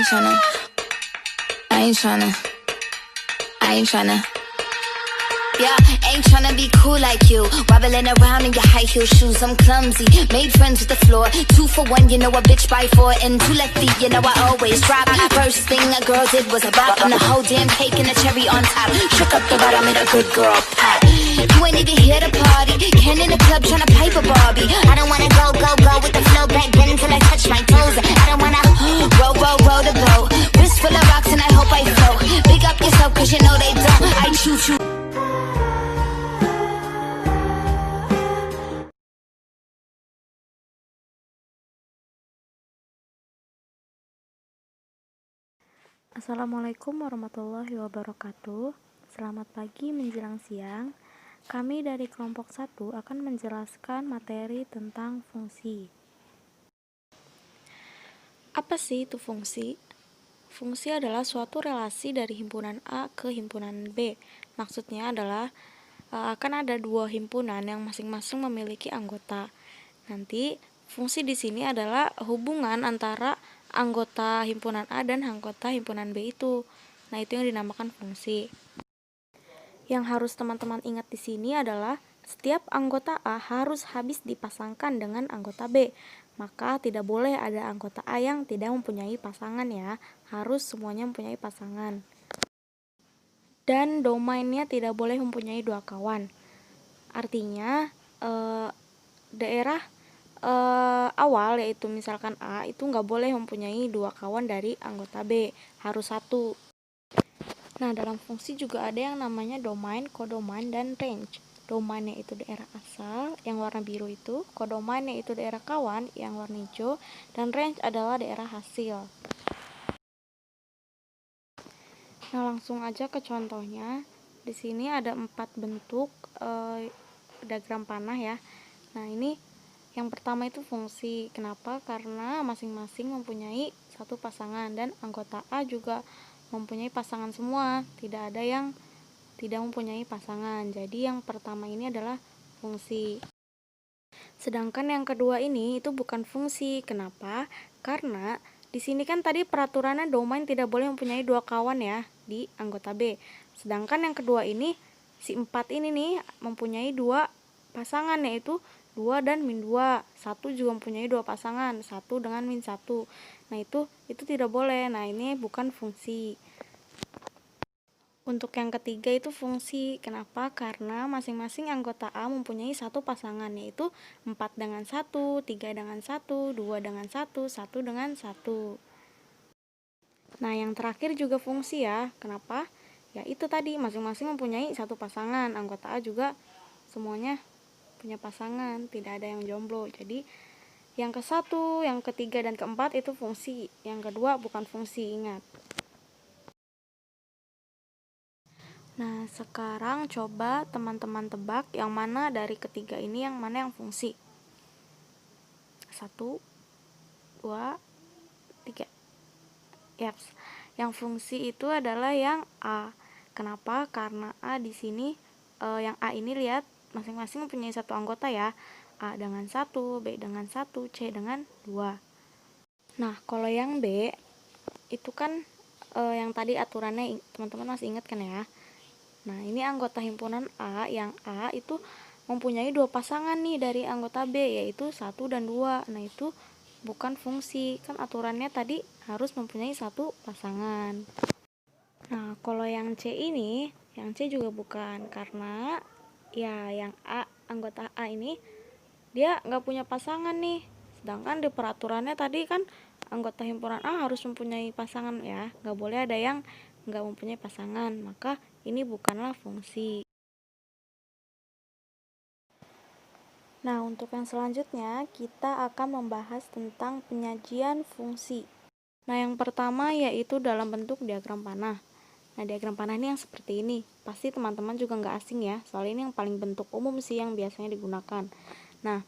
tryna, I ain't tryna, I ain't tryna. Yeah, ain't tryna be cool like you. Wobbling around in your high heel shoes, I'm clumsy. Made friends with the floor. 2 for 1, you know a bitch by 4. And 2 left feet, you know I always drop. First thing a girl did was a bop. And the whole damn cake and the cherry on top. Shook up the bottom, made a good girl pop. You ain't even here to party. Ken in the club tryna pipe a Barbie. I don't wanna go with the flow back then till I touch my toes. I don't wanna roll the boat. Wrist full of rocks and I hope I float. Big up yourself cause you know they don't. I choo-choo. Assalamualaikum warahmatullahi wabarakatuh. Selamat pagi menjelang siang. Kami dari kelompok 1 akan menjelaskan materi tentang fungsi. Apa sih itu fungsi? Fungsi adalah suatu relasi dari himpunan A ke himpunan B. Maksudnya adalah akan ada 2 himpunan yang masing-masing memiliki anggota. Nanti fungsi di sini adalah hubungan antara anggota himpunan A dan anggota himpunan B itu. Nah, itu yang dinamakan fungsi. Yang harus teman-teman ingat di sini adalah setiap anggota A harus habis dipasangkan dengan anggota B. Maka tidak boleh ada anggota A yang tidak mempunyai pasangan ya. Harus semuanya mempunyai pasangan. Dan domainnya tidak boleh mempunyai 2 kawan. Artinya daerah awal yaitu misalkan A itu nggak boleh mempunyai 2 kawan dari anggota B, harus 1. Nah, dalam fungsi juga ada yang namanya domain, kodomain, dan range. Domainnya itu daerah asal yang warna biru itu, kodomainnya itu daerah kawan yang warna hijau, dan range adalah daerah hasil. Nah, langsung aja ke contohnya. Di sini ada 4 bentuk diagram panah ya. Nah, ini yang pertama itu fungsi. Kenapa? Karena masing-masing mempunyai 1 pasangan dan anggota A juga mempunyai pasangan semua. Tidak ada yang tidak mempunyai pasangan. Jadi yang pertama ini adalah fungsi. Sedangkan yang kedua ini itu bukan fungsi. Kenapa? Karena di sini kan tadi peraturannya domain tidak boleh mempunyai 2 kawan ya di anggota B. Sedangkan yang kedua ini si 4 ini nih mempunyai 2 pasangan yaitu 2 dan min 2. 1 juga mempunyai 2 pasangan, 1 dengan min 1. Nah, itu tidak boleh. Nah, ini bukan fungsi. Untuk yang ketiga itu fungsi. Kenapa? Karena masing-masing anggota A mempunyai 1 pasangan yaitu 4 dengan 1, 3 dengan 1, 2 dengan 1, 1 dengan 1. Nah, yang terakhir juga fungsi ya. Kenapa? Ya itu tadi masing-masing mempunyai 1 pasangan. Anggota A juga semuanya punya pasangan, tidak ada yang jomblo. Jadi yang ke-1, yang ketiga dan keempat itu fungsi. Yang kedua bukan fungsi, ingat. Nah, sekarang coba teman-teman tebak yang mana dari ketiga ini yang mana yang fungsi. 1, 2, 3. Yaps. Yang fungsi itu adalah yang A. Kenapa? Karena A di sini yang A ini lihat masing-masing mempunyai 1 anggota ya. A dengan 1, B dengan 1, C dengan 2. Nah, kalau yang B itu kan yang tadi aturannya teman-teman masih ingat kan ya. Nah, ini anggota himpunan A, yang A itu mempunyai 2 pasangan nih dari anggota B yaitu 1 dan 2. Nah, itu bukan fungsi. Kan aturannya tadi harus mempunyai 1 pasangan. Nah, kalau yang C ini, yang C juga bukan karena ya yang A, anggota A ini dia nggak punya pasangan nih. Sedangkan di peraturannya tadi kan anggota himpunan A harus mempunyai pasangan ya. Nggak boleh ada yang nggak mempunyai pasangan. Maka ini bukanlah fungsi. Nah, untuk yang selanjutnya kita akan membahas tentang penyajian fungsi. Nah, yang pertama yaitu dalam bentuk diagram panah. Nah, diagram panah ini yang seperti ini. Pasti teman-teman juga nggak asing ya, soalnya ini yang paling bentuk umum sih yang biasanya digunakan. Nah,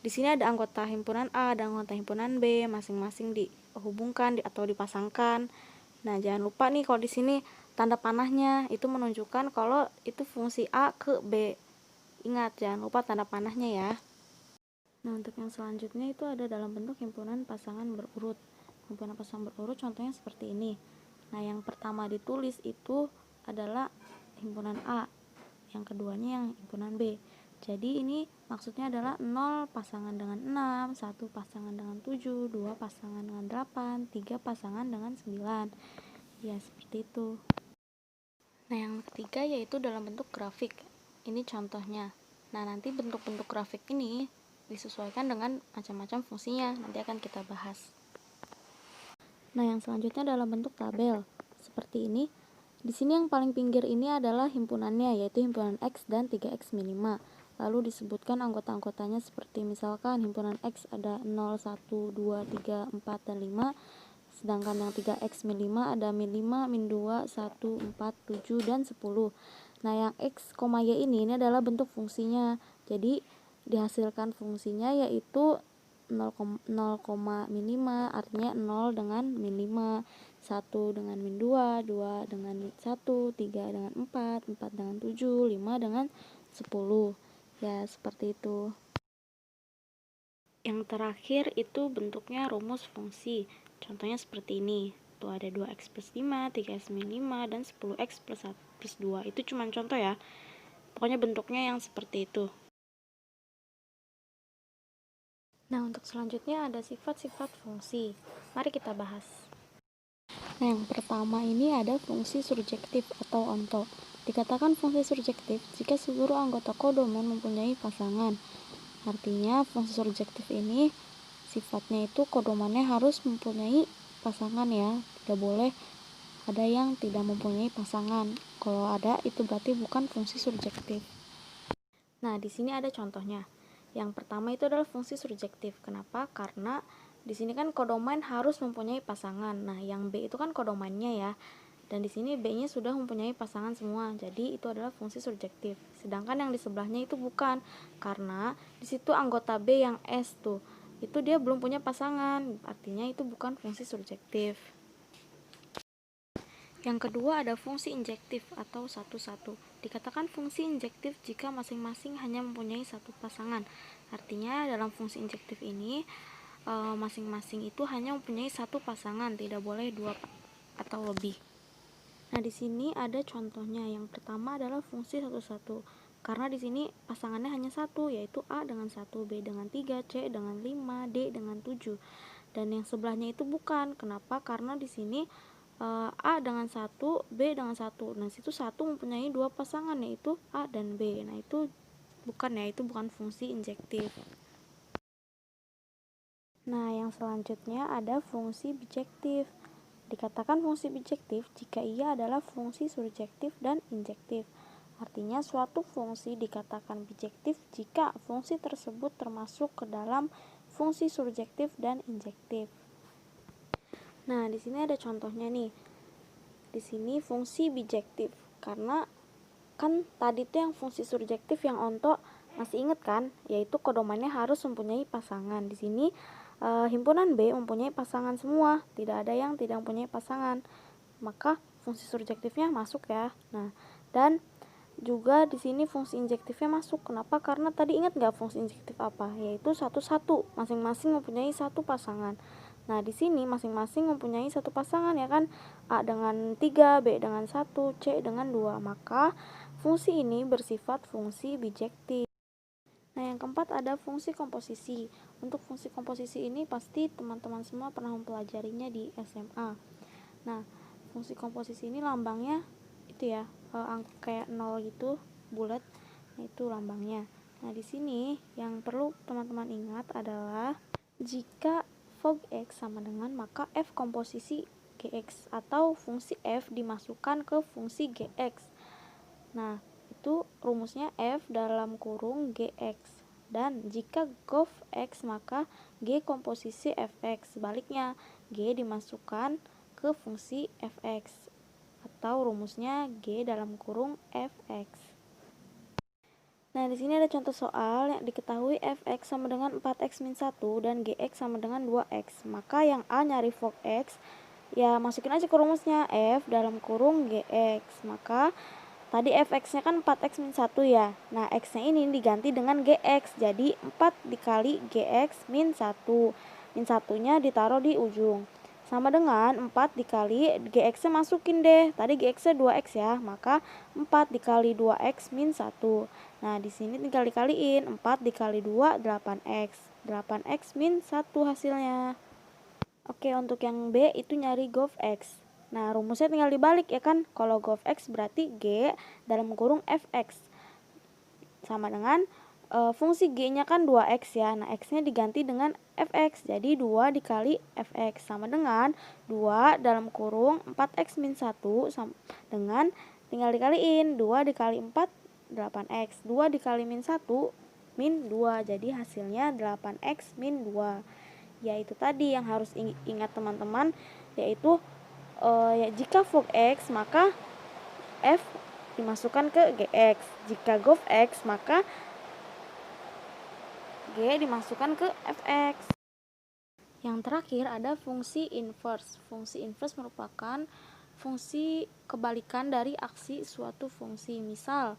di sini ada anggota himpunan A dan anggota himpunan B, masing-masing dihubungkan atau dipasangkan. Nah, jangan lupa nih kalau di sini tanda panahnya itu menunjukkan kalau itu fungsi A ke B. Ingat, jangan lupa tanda panahnya ya. Nah, untuk yang selanjutnya itu ada dalam bentuk himpunan pasangan berurut. himpunan pasangan berurut contohnya seperti ini. Nah, yang pertama ditulis itu adalah himpunan A, yang keduanya yang himpunan B. Jadi ini maksudnya adalah 0 pasangan dengan 6, 1 pasangan dengan 7, 2 pasangan dengan 8, 3 pasangan dengan 9. Ya, seperti itu. Nah, yang ketiga yaitu dalam bentuk grafik. Ini contohnya. Nah, nanti bentuk-bentuk grafik ini disesuaikan dengan macam-macam fungsinya. Nanti akan kita bahas. Nah, yang selanjutnya dalam bentuk tabel. Seperti ini. Di sini yang paling pinggir ini adalah himpunannya, yaitu himpunan X dan 3X min 5. Lalu disebutkan anggota-anggotanya seperti misalkan himpunan X ada 0, 1, 2, 3, 4, dan 5. Sedangkan yang 3X min 5 ada min 5, min 2, 1, 4, 7, dan 10. Nah, yang X, Y ini adalah bentuk fungsinya. Jadi, dihasilkan fungsinya yaitu 0, min 5, artinya 0 dengan min 5, 1 dengan min 2, 2 dengan min 1, 3 dengan 4, 4 dengan 7, 5 dengan 10. Ya, seperti itu. Yang terakhir itu bentuknya rumus fungsi. Contohnya seperti ini. Tuh ada 2x plus 5, 3x min 5, dan 10x plus 1 plus 2. Itu cuma contoh ya. Pokoknya bentuknya yang seperti itu. Nah, untuk selanjutnya ada sifat-sifat fungsi. Mari kita bahas. Nah, yang pertama ini ada fungsi surjektif atau onto. Dikatakan fungsi surjektif jika seluruh anggota kodomen mempunyai pasangan. Artinya fungsi surjektif ini sifatnya itu kodomannya harus mempunyai pasangan ya. Tidak boleh ada yang tidak mempunyai pasangan. Kalau ada itu berarti bukan fungsi surjektif. Nah, di sini ada contohnya. Yang pertama itu adalah fungsi surjektif. Kenapa? Karena di sini kan kodoman harus mempunyai pasangan. Nah, yang B itu kan kodomannya ya. Dan di sini B-nya sudah mempunyai pasangan semua. Jadi itu adalah fungsi surjektif. Sedangkan yang di sebelahnya itu bukan. Karena di situ anggota B yang S tuh, itu dia belum punya pasangan. Artinya itu bukan fungsi surjektif. Yang kedua ada fungsi injektif atau satu-satu. Dikatakan fungsi injektif jika masing-masing hanya mempunyai satu pasangan. Artinya dalam fungsi injektif ini masing-masing itu hanya mempunyai satu pasangan, tidak boleh dua atau lebih. Nah, di sini ada contohnya. Yang pertama adalah fungsi satu-satu. Karena di sini pasangannya hanya satu, yaitu A dengan 1, B dengan 3, C dengan 5, D dengan 7. Dan yang sebelahnya itu bukan. Kenapa? Karena di sini A dengan 1, B dengan 1. Nah, situ 1 mempunyai dua pasangan, yaitu A dan B. Nah, itu bukan ya, itu bukan fungsi injektif. Nah, yang selanjutnya ada fungsi bijektif. Dikatakan fungsi bijektif jika ia adalah fungsi surjektif dan injektif. Artinya suatu fungsi dikatakan bijektif jika fungsi tersebut termasuk ke dalam fungsi surjektif dan injektif. Nah, di sini ada contohnya nih. Di sini fungsi bijektif. Karena kan tadi tuh yang fungsi surjektif yang onto masih inget kan? Yaitu kodomannya harus mempunyai pasangan. Di sini himpunan B mempunyai pasangan semua. Tidak ada yang tidak mempunyai pasangan. Maka fungsi surjektifnya masuk ya. Nah, dan juga di sini fungsi injektifnya masuk. Kenapa? Karena tadi ingat nggak fungsi injektif apa? Yaitu satu-satu. Masing-masing mempunyai satu pasangan. Nah, di sini masing-masing mempunyai satu pasangan ya kan. A dengan 3, B dengan 1, C dengan 2. Maka fungsi ini bersifat fungsi bijektif. Nah, yang keempat ada fungsi komposisi. Untuk fungsi komposisi ini pasti teman-teman semua pernah mempelajarinya di SMA. Nah, fungsi komposisi ini lambangnya itu ya, kayak 0 gitu, bulat. Nah, itu lambangnya. Nah, di sini yang perlu teman-teman ingat adalah jika Fog X sama dengan maka F komposisi Gx atau fungsi F dimasukkan ke fungsi Gx. Nah, itu rumusnya F dalam kurung Gx. Dan jika Gof X maka G komposisi Fx. Sebaliknya, G dimasukkan ke fungsi Fx atau rumusnya G dalam kurung Fx. Nah, di sini ada contoh soal yang diketahui Fx sama dengan 4x min 1 dan Gx sama dengan 2x. Maka yang A nyari Fog X, ya masukin aja ke rumusnya F dalam kurung Gx. Maka tadi Fx-nya kan 4x min 1 ya. Nah, x-nya ini diganti dengan Gx. Jadi 4 dikali Gx min 1. Min 1-nya ditaruh di ujung. sama dengan 4 dikali GX-nya masukin deh. Tadi GX-nya 2X ya, maka 4 dikali 2X min 1. Nah, di sini tinggal dikaliin. 4 dikali 2, 8X. 8X min 1 hasilnya. Oke, untuk yang B itu nyari gof X. Nah, rumusnya tinggal dibalik ya kan. Kalau gof X berarti G dalam kurung Fx. Sama dengan fungsi G-nya kan 2X ya. Nah, X-nya diganti dengan Fx. Jadi 2 dikali Fx sama dengan 2 dalam kurung 4X min 1 sama dengan tinggal dikaliin 2 dikali 4 8X. 2 dikali min 1 min 2. Jadi hasilnya 8X min 2. Yaitu tadi yang harus ingat teman-teman, yaitu ya, jika fog X maka F dimasukkan ke GX. Jika gof X maka G dimasukkan ke Fx. Yang terakhir ada fungsi inverse. Fungsi inverse merupakan fungsi kebalikan dari aksi suatu fungsi. Misal,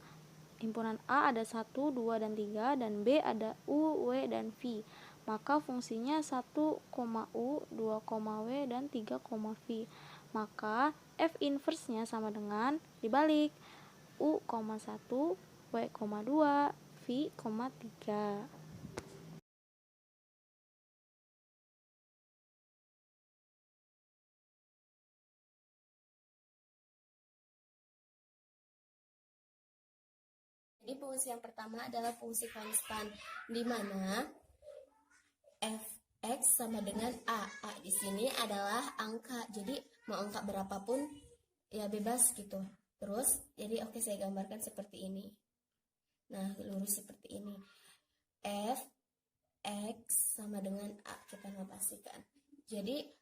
himpunan A ada 1, 2, dan 3, dan B ada U, W, dan V. Maka fungsinya 1, U, 2, W, dan 3, V. Maka F inverse-nya sama dengan dibalik U, 1, W, 2, V, 3. Jadi fungsi yang pertama adalah fungsi konstan, di mana Fx sama dengan A. A di sini adalah angka, jadi mau angka berapapun ya bebas gitu. Terus, jadi oke, saya gambarkan seperti ini. Nah, lurus seperti ini. Fx sama dengan A, kita notasikan. Jadi,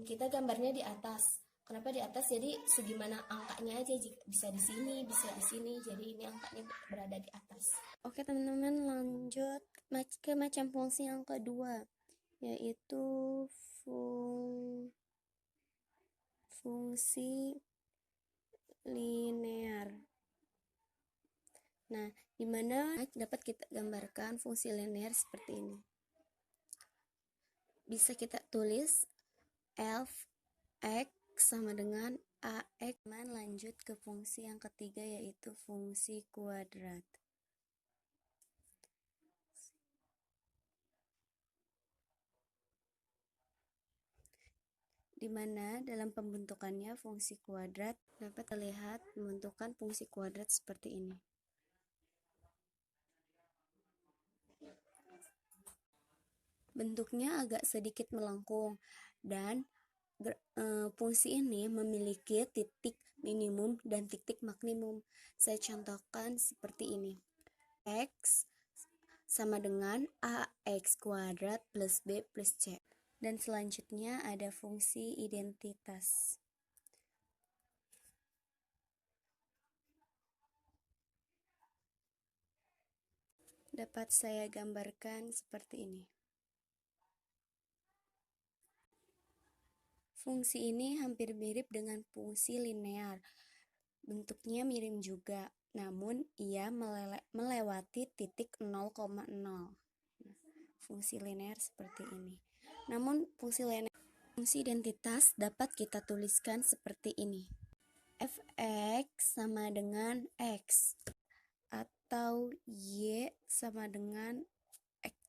kita gambarnya di atas. Kenapa di atas? Jadi segimana angkanya aja, bisa di sini, bisa di sini. Jadi ini angkanya berada di atas. Oke teman-teman, lanjut ke macam fungsi yang kedua, yaitu fungsi linear. Nah, dimana dapat kita gambarkan fungsi linear seperti ini. Bisa kita tulis Fx sama dengan AX. Lanjut ke fungsi yang ketiga, yaitu fungsi kuadrat. Di mana dalam pembentukannya fungsi kuadrat dapat terlihat pembentukan fungsi kuadrat seperti ini. Bentuknya agak sedikit melengkung dan fungsi ini memiliki titik minimum dan titik maksimum. Saya contohkan seperti ini. X sama dengan AX kuadrat plus B plus C. Dan selanjutnya ada fungsi identitas. Dapat saya gambarkan seperti ini. Fungsi ini hampir mirip dengan fungsi linear. Bentuknya mirip juga, namun ia melewati titik 0,0. Fungsi linear seperti ini. Namun fungsi identitas dapat kita tuliskan seperti ini. Fx sama dengan X atau Y sama dengan X.